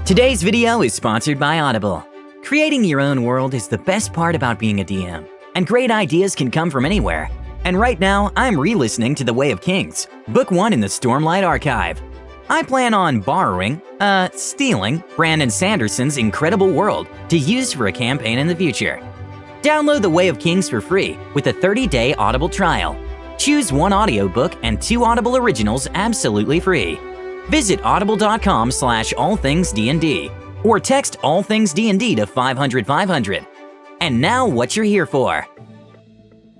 Today's video is sponsored by Audible. Creating your own world is the best part about being a DM, and great ideas can come from anywhere. And right now, I'm re-listening to The Way of Kings, Book 1 in the Stormlight Archive. I plan on stealing Brandon Sanderson's incredible world to use for a campaign in the future. Download The Way of Kings for free with a 30-day Audible trial. Choose one audiobook and 2 Audible originals absolutely free. Visit audible.com/allthingsdnd or text allthingsdnd to 500-500. And now what you're here for.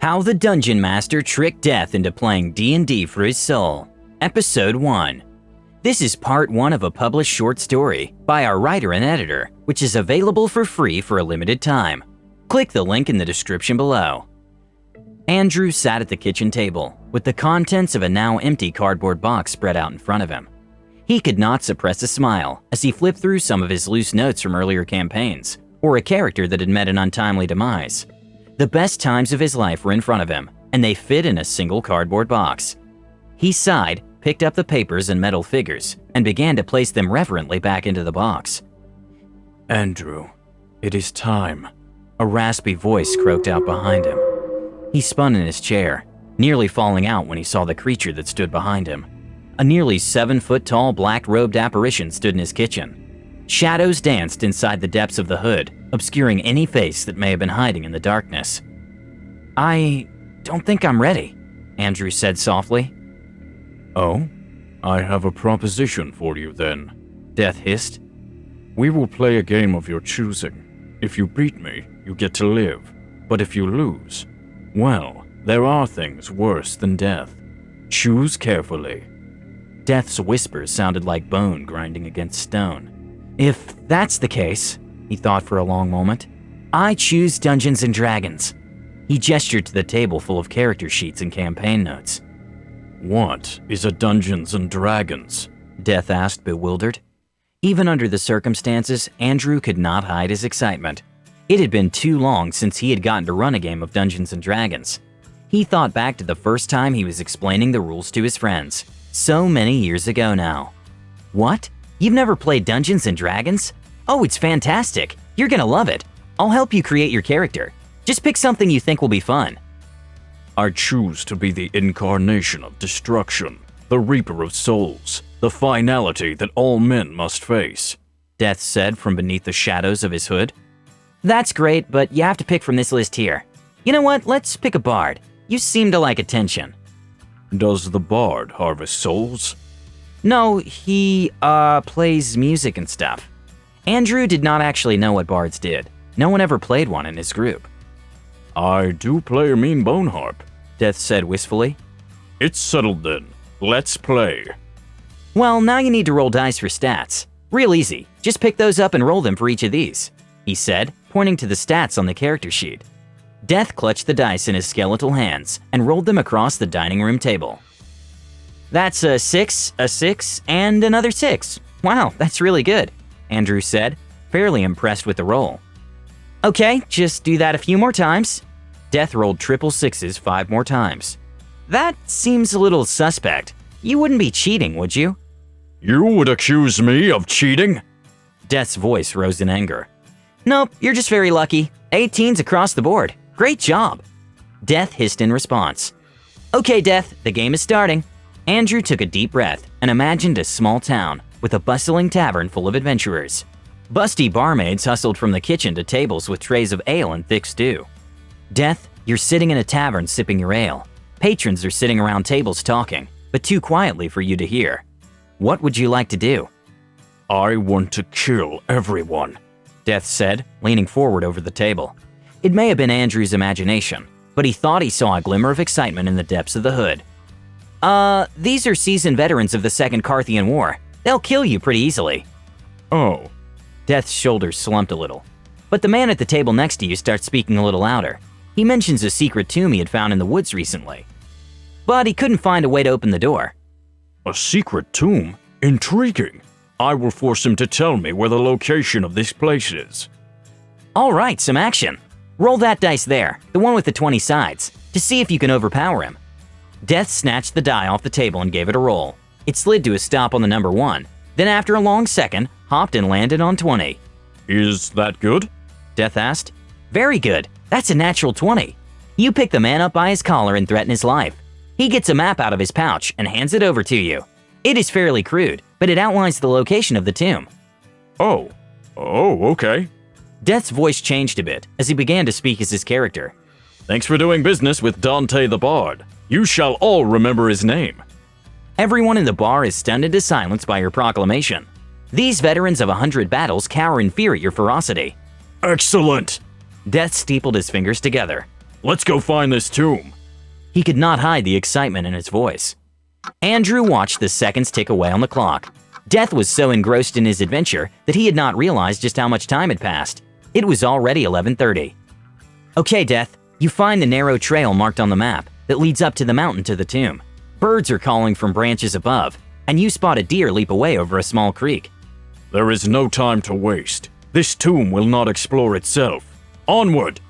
How the Dungeon Master Tricked Death into playing D&D for his soul. Episode 1. This is part 1 of a published short story by our writer and editor, which is available for free for a limited time. Click the link in the description below. Andrew sat at the kitchen table, with the contents of a now empty cardboard box spread out in front of him. He could not suppress a smile as he flipped through some of his loose notes from earlier campaigns, or a character that had met an untimely demise. The best times of his life were in front of him, and they fit in a single cardboard box. He sighed, picked up the papers and metal figures, and began to place them reverently back into the box. Andrew, it is time. A raspy voice croaked out behind him. He spun in his chair, nearly falling out when he saw the creature that stood behind him. A nearly 7-foot-tall black-robed apparition stood in his kitchen. Shadows danced inside the depths of the hood, obscuring any face that may have been hiding in the darkness. "I don't think I'm ready," Andrew said softly. "Oh? I have a proposition for you then," Death hissed. "We will play a game of your choosing. If you beat me, you get to live. But if you lose, well, there are things worse than death. Choose carefully." Death's whispers sounded like bone grinding against stone. "If that's the case," he thought for a long moment, "I choose Dungeons & Dragons." He gestured to the table full of character sheets and campaign notes. "What is a Dungeons & Dragons?" Death asked, bewildered. Even under the circumstances, Andrew could not hide his excitement. It had been too long since he had gotten to run a game of Dungeons & Dragons. He thought back to the first time he was explaining the rules to his friends. So many years ago now. "What? You've never played Dungeons & Dragons? Oh, it's fantastic. You're gonna love it. I'll help you create your character. Just pick something you think will be fun." "I choose to be the incarnation of destruction, the Reaper of Souls, the finality that all men must face," Death said from beneath the shadows of his hood. "That's great, but you have to pick from this list here. You know what? Let's pick a bard. You seem to like attention." "Does the bard harvest souls?" "No, he, plays music and stuff." Andrew did not actually know what bards did. No one ever played one in his group. "I do play a mean bone harp," Death said wistfully. "It's settled then. Let's play." "Well, now you need to roll dice for stats. Real easy. Just pick those up and roll them for each of these," he said, pointing to the stats on the character sheet. Death clutched the dice in his skeletal hands and rolled them across the dining room table. "That's a 6, and another 6. Wow, that's really good," Andrew said, fairly impressed with the roll. "Okay, just do that a few more times." Death rolled triple 6s 5 more times. "That seems a little suspect. You wouldn't be cheating, would you?" "You would accuse me of cheating?" Death's voice rose in anger. "Nope, you're just very lucky. 18s across the board. Great job." Death hissed in response. "Okay, Death, the game is starting." Andrew took a deep breath and imagined a small town with a bustling tavern full of adventurers. Busty barmaids hustled from the kitchen to tables with trays of ale and thick stew. "Death, you're sitting in a tavern sipping your ale. Patrons are sitting around tables talking, but too quietly for you to hear. What would you like to do?" "I want to kill everyone," Death said, leaning forward over the table. It may have been Andrew's imagination, but he thought he saw a glimmer of excitement in the depths of the hood. These are seasoned veterans of the Second Carthian War. They'll kill you pretty easily." "Oh." Death's shoulders slumped a little. But the man at the table next to you starts speaking a little louder. He mentions a secret tomb he had found in the woods recently. But he couldn't find a way to open the door. "A secret tomb? Intriguing. I will force him to tell me where the location of this place is." "All right, some action. Roll that dice there, the one with the 20 sides, to see if you can overpower him." Death snatched the die off the table and gave it a roll. It slid to a stop on the number 1, then after a long second, hopped and landed on 20. Is that good? Death asked. Very good. That's a natural 20. You pick the man up by his collar and threaten his life. He gets a map out of his pouch and hands it over to you. It is fairly crude, but it outlines the location of the tomb. Oh, okay. Death's voice changed a bit as he began to speak as his character. Thanks for doing business with Dante the Bard. You shall all remember his name. Everyone in the bar is stunned into silence by your proclamation. These veterans of 100 battles cower in fear at your ferocity. Excellent. Death steepled his fingers together. Let's go find this tomb. He could not hide the excitement in his voice. Andrew watched the seconds tick away on the clock. Death was so engrossed in his adventure that he had not realized just how much time had passed. It was already 11:30. Okay, Death, you find the narrow trail marked on the map that leads up to the mountain to the tomb. Birds are calling from branches above, and you spot a deer leap away over a small creek. There is no time to waste. This tomb will not explore itself. Onward!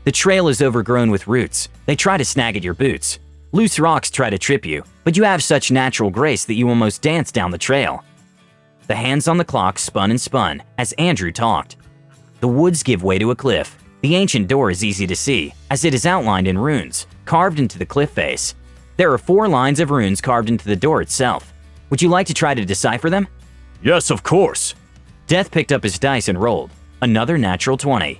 The trail is overgrown with roots. They try to snag at your boots. Loose rocks try to trip you, but you have such natural grace that you almost dance down the trail. The hands on the clock spun and spun as Andrew talked. The woods give way to a cliff. The ancient door is easy to see, as it is outlined in runes, carved into the cliff face. There are 4 lines of runes carved into the door itself. Would you like to try to decipher them? Yes, of course. Death picked up his dice and rolled. Another natural 20.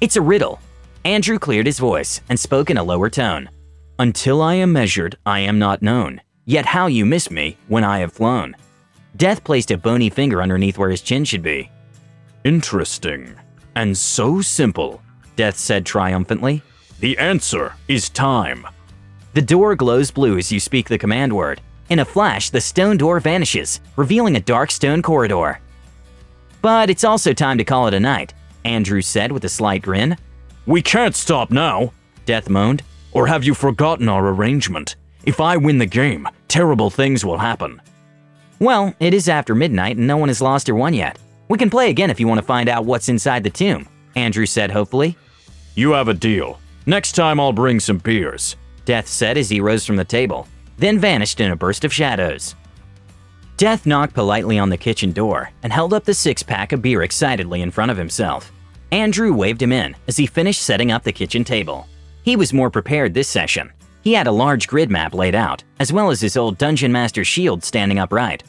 It's a riddle. Andrew cleared his voice and spoke in a lower tone. Until I am measured, I am not known. Yet how you miss me when I have flown. Death placed a bony finger underneath where his chin should be. Interesting. And so simple, Death said triumphantly. The answer is time. The door glows blue as you speak the command word. In a flash, the stone door vanishes, revealing a dark stone corridor. But it's also time to call it a night, Andrew said with a slight grin. We can't stop now, Death moaned. Or have you forgotten our arrangement? If I win the game, terrible things will happen. Well, it is after midnight and no one has lost or won yet. We can play again if you want to find out what's inside the tomb, Andrew said hopefully. You have a deal. Next time I'll bring some beers, Death said as he rose from the table, then vanished in a burst of shadows. Death knocked politely on the kitchen door and held up the 6-pack of beer excitedly in front of himself. Andrew waved him in as he finished setting up the kitchen table. He was more prepared this session. He had a large grid map laid out, as well as his old Dungeon Master shield standing upright.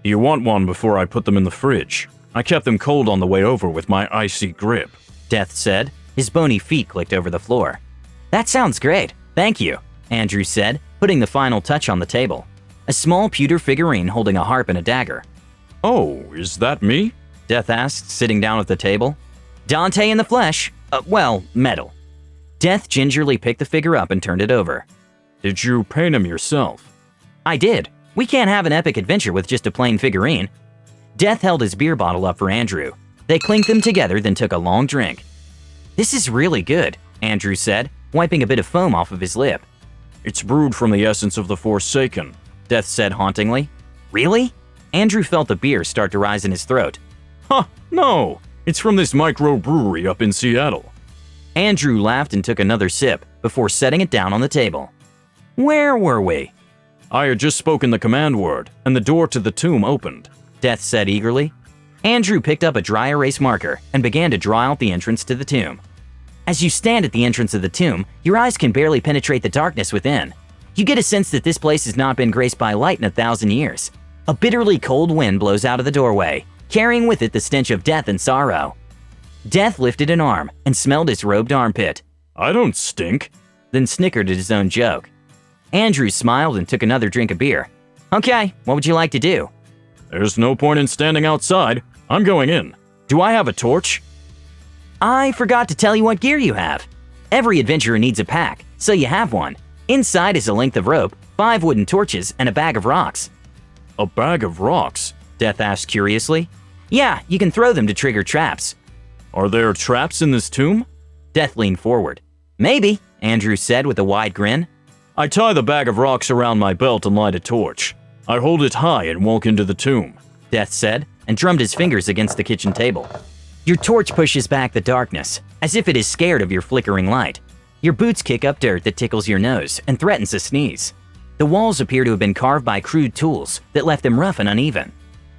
Do you want one before I put them in the fridge? I kept them cold on the way over with my icy grip, Death said. His bony feet clicked over the floor. That sounds great. Thank you, Andrew said, putting the final touch on the table. A small pewter figurine holding a harp and a dagger. Oh, is that me? Death asked, sitting down at the table. Dante in the flesh. Metal. Death gingerly picked the figure up and turned it over. Did you paint him yourself? I did. We can't have an epic adventure with just a plain figurine. Death held his beer bottle up for Andrew. They clinked them together, then took a long drink. This is really good, Andrew said, wiping a bit of foam off of his lip. It's brewed from the essence of the Forsaken, Death said hauntingly. Really? Andrew felt the beer start to rise in his throat. Huh, no. It's from this microbrewery up in Seattle. Andrew laughed and took another sip before setting it down on the table. Where were we? I had just spoken the command word, and the door to the tomb opened, Death said eagerly. Andrew picked up a dry erase marker and began to draw out the entrance to the tomb. As you stand at the entrance of the tomb, your eyes can barely penetrate the darkness within. You get a sense that this place has not been graced by light in 1,000 years. A bitterly cold wind blows out of the doorway, carrying with it the stench of death and sorrow. Death lifted an arm and smelled his robed armpit. I don't stink, then snickered at his own joke. Andrew smiled and took another drink of beer. Okay, what would you like to do? There's no point in standing outside. I'm going in. Do I have a torch? I forgot to tell you what gear you have. Every adventurer needs a pack, so you have one. Inside is a length of rope, 5 wooden torches, and a bag of rocks. A bag of rocks? Death asked curiously. Yeah, you can throw them to trigger traps. Are there traps in this tomb? Death leaned forward. Maybe, Andrew said with a wide grin. I tie the bag of rocks around my belt and light a torch. I hold it high and walk into the tomb, Death said, and drummed his fingers against the kitchen table. Your torch pushes back the darkness, as if it is scared of your flickering light. Your boots kick up dirt that tickles your nose and threatens a sneeze. The walls appear to have been carved by crude tools that left them rough and uneven.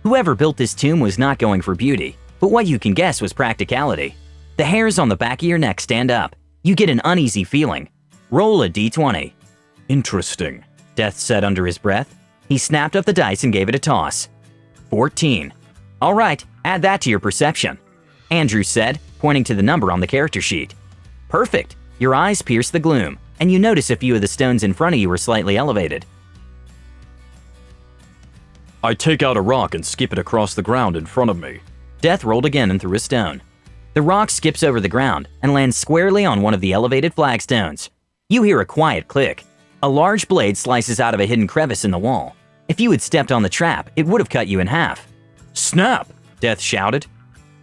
Whoever built this tomb was not going for beauty, but what you can guess was practicality. The hairs on the back of your neck stand up. You get an uneasy feeling. Roll a d20. Interesting, Death said under his breath. He snapped up the dice and gave it a toss. 14. All right, add that to your perception, Andrew said, pointing to the number on the character sheet. Perfect. Your eyes pierce the gloom, and you notice a few of the stones in front of you are slightly elevated. I take out a rock and skip it across the ground in front of me. Death rolled again and threw a stone. The rock skips over the ground and lands squarely on one of the elevated flagstones. You hear a quiet click. A large blade slices out of a hidden crevice in the wall. If you had stepped on the trap, it would have cut you in half. Snap! Death shouted.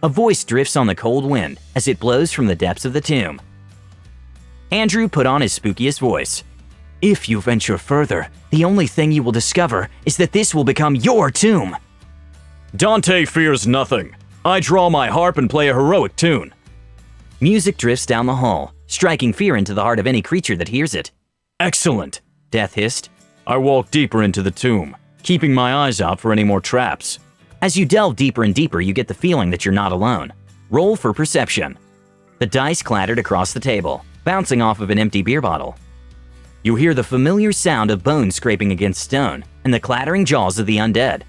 A voice drifts on the cold wind as it blows from the depths of the tomb. Andrew put on his spookiest voice. If you venture further, the only thing you will discover is that this will become your tomb. Dante fears nothing. I draw my harp and play a heroic tune. Music drifts down the hall, striking fear into the heart of any creature that hears it. Excellent, Death hissed. I walk deeper into the tomb, keeping my eyes out for any more traps. As you delve deeper and deeper, you get the feeling that you're not alone. Roll for perception. The dice clattered across the table, bouncing off of an empty beer bottle. You hear the familiar sound of bones scraping against stone and the clattering jaws of the undead.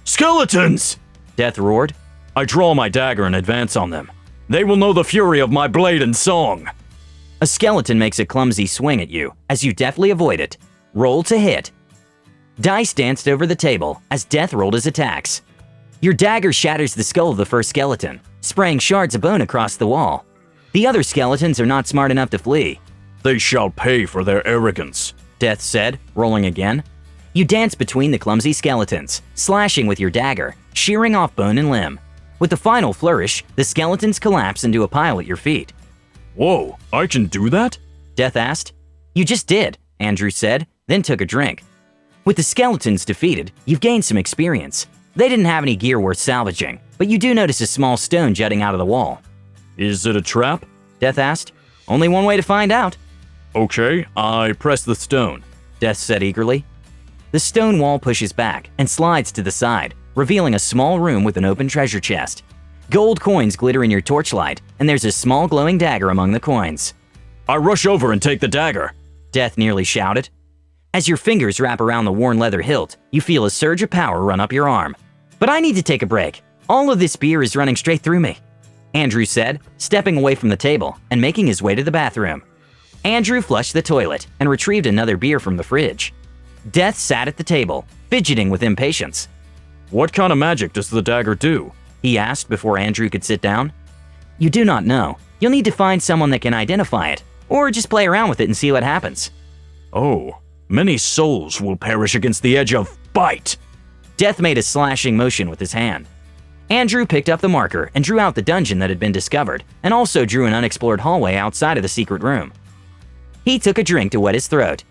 Skeletons! Death roared. I draw my dagger and advance on them. They will know the fury of my blade and song. A skeleton makes a clumsy swing at you as you deftly avoid it. Roll to hit. Dice danced over the table as Death rolled his attacks. Your dagger shatters the skull of the first skeleton, spraying shards of bone across the wall. The other skeletons are not smart enough to flee. They shall pay for their arrogance, Death said, rolling again. You dance between the clumsy skeletons, slashing with your dagger, shearing off bone and limb. With the final flourish, the skeletons collapse into a pile at your feet. Whoa, I can do that? Death asked. You just did, Andrew said, then took a drink. With the skeletons defeated, you've gained some experience. They didn't have any gear worth salvaging, but you do notice a small stone jutting out of the wall. Is it a trap? Death asked. Only one way to find out. Okay, I press the stone, Death said eagerly. The stone wall pushes back and slides to the side, revealing a small room with an open treasure chest. Gold coins glitter in your torchlight, and there's a small glowing dagger among the coins. I rush over and take the dagger, Death nearly shouted. As your fingers wrap around the worn leather hilt, you feel a surge of power run up your arm. But I need to take a break. All of this beer is running straight through me, Andrew said, stepping away from the table and making his way to the bathroom. Andrew flushed the toilet and retrieved another beer from the fridge. Death sat at the table, fidgeting with impatience. What kind of magic does the dagger do? He asked before Andrew could sit down. You do not know. You'll need to find someone that can identify it, or just play around with it and see what happens. Oh, many souls will perish against the edge of bite. Death made a slashing motion with his hand. Andrew picked up the marker and drew out the dungeon that had been discovered, and also drew an unexplored hallway outside of the secret room. He took a drink to wet his throat.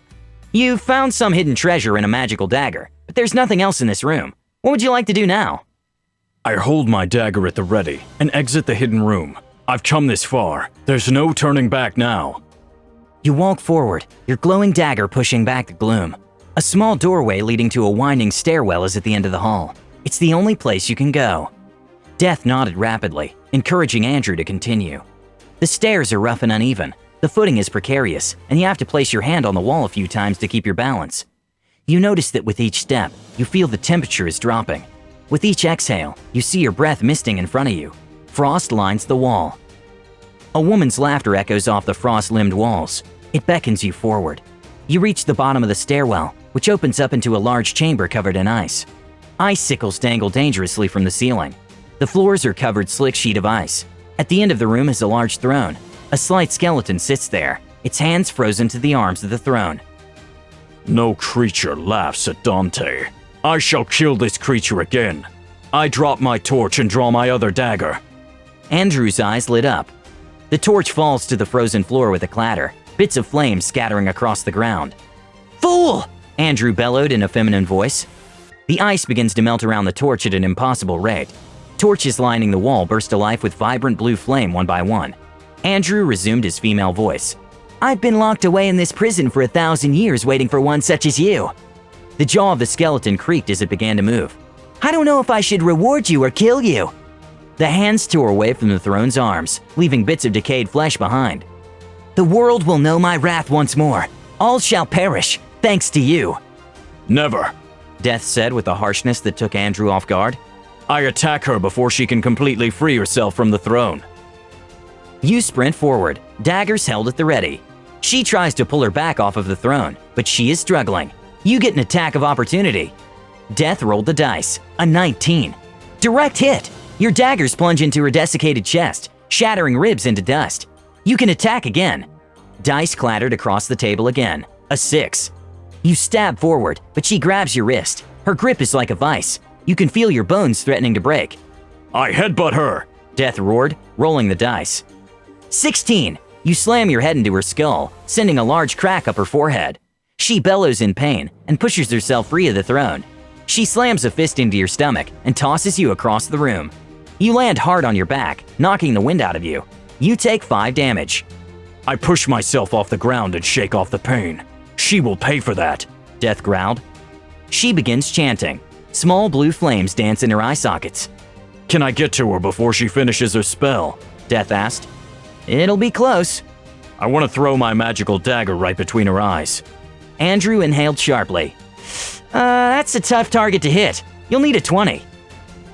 You've found some hidden treasure in a magical dagger, but there's nothing else in this room. What would you like to do now? I hold my dagger at the ready and exit the hidden room. I've come this far. There's no turning back now. You walk forward, your glowing dagger pushing back the gloom. A small doorway leading to a winding stairwell is at the end of the hall. It's the only place you can go. Death nodded rapidly, encouraging Andrew to continue. The stairs are rough and uneven. The footing is precarious, and you have to place your hand on the wall a few times to keep your balance. You notice that with each step, you feel the temperature is dropping. With each exhale, you see your breath misting in front of you. Frost lines the wall. A woman's laughter echoes off the frost-limbed walls. It beckons you forward. You reach the bottom of the stairwell, which opens up into a large chamber covered in ice. Icicles dangle dangerously from the ceiling. The floors are covered slick sheet of ice. At the end of the room is a large throne. A slight skeleton sits there, its hands frozen to the arms of the throne. No creature laughs at Dante. I shall kill this creature again. I drop my torch and draw my other dagger. Andrew's eyes lit up. The torch falls to the frozen floor with a clatter, bits of flame scattering across the ground. Fool! Andrew bellowed in a feminine voice. The ice begins to melt around the torch at an impossible rate. Torches lining the wall burst to life with vibrant blue flame one by one. Andrew resumed his female voice. I've been locked away in this prison for 1,000 years waiting for one such as you. The jaw of the skeleton creaked as it began to move. I don't know if I should reward you or kill you. The hands tore away from the throne's arms, leaving bits of decayed flesh behind. The world will know my wrath once more. All shall perish, thanks to you. Never. Death said with a harshness that took Andrew off guard. I attack her before she can completely free herself from the throne. You sprint forward, daggers held at the ready. She tries to pull her back off of the throne, but she is struggling. You get an attack of opportunity. Death rolled the dice, a 19. Direct hit! Your daggers plunge into her desiccated chest, shattering ribs into dust. You can attack again. Dice clattered across the table again, a 6. You stab forward, but she grabs your wrist. Her grip is like a vice. You can feel your bones threatening to break. I headbutt her! Death roared, rolling the dice. 16! You slam your head into her skull, sending a large crack up her forehead. She bellows in pain and pushes herself free of the throne. She slams a fist into your stomach and tosses you across the room. You land hard on your back, knocking the wind out of you. You take 5 damage. I push myself off the ground and shake off the pain. She will pay for that, Death growled. She begins chanting. Small blue flames dance in her eye sockets. Can I get to her before she finishes her spell? Death asked. It'll be close. I want to throw my magical dagger right between her eyes. Andrew inhaled sharply. That's a tough target to hit. You'll need a 20.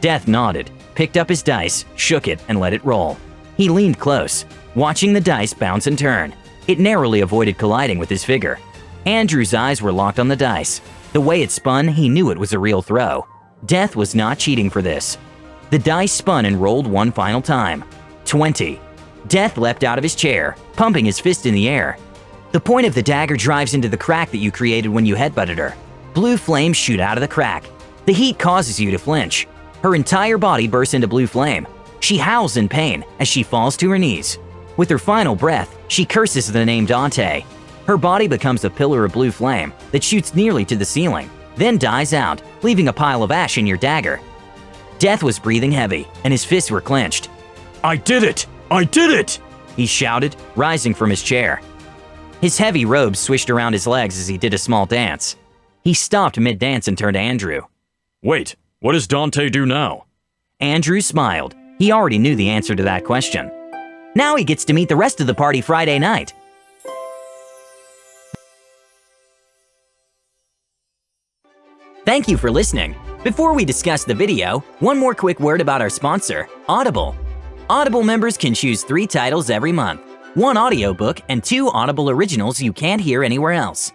Death nodded, picked up his dice, shook it, and let it roll. He leaned close, watching the dice bounce and turn. It narrowly avoided colliding with his figure. Andrew's eyes were locked on the dice. The way it spun, he knew it was a real throw. Death was not cheating for this. The dice spun and rolled one final time. 20. Death leapt out of his chair, pumping his fist in the air. The point of the dagger drives into the crack that you created when you headbutted her. Blue flames shoot out of the crack. The heat causes you to flinch. Her entire body bursts into blue flame. She howls in pain as she falls to her knees. With her final breath, she curses the name Dante. Her body becomes a pillar of blue flame that shoots nearly to the ceiling, then dies out, leaving a pile of ash in your dagger. Death was breathing heavy, and his fists were clenched. I did it! I did it! He shouted, rising from his chair. His heavy robes swished around his legs as he did a small dance. He stopped mid-dance and turned to Andrew. Wait, what does Dante do now? Andrew smiled. He already knew the answer to that question. Now he gets to meet the rest of the party Friday night. Thank you for listening. Before we discuss the video, one more quick word about our sponsor, Audible. Audible members can choose 3 titles every month, 1 audiobook and 2 Audible originals you can't hear anywhere else.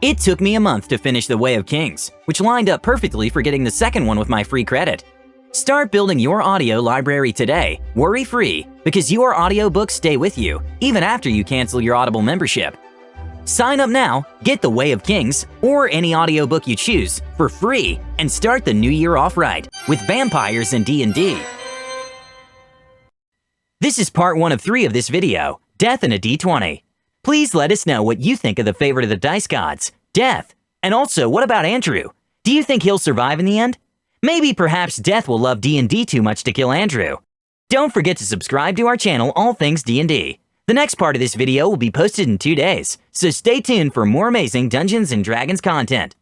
It took me a month to finish The Way of Kings, which lined up perfectly for getting the second one with my free credit. Start building your audio library today, worry-free, because your audiobooks stay with you, even after you cancel your Audible membership. Sign up now, get The Way of Kings, or any audiobook you choose, for free, and start the new year off right, with vampires and D&D. This is part 1 of 3 of this video, Death and a D20. Please let us know what you think of the favorite of the dice gods, Death. And also, what about Andrew? Do you think he'll survive in the end? Maybe perhaps Death will love D&D too much to kill Andrew. Don't forget to subscribe to our channel, All Things D&D. The next part of this video will be posted in 2 days, so stay tuned for more amazing Dungeons & Dragons content.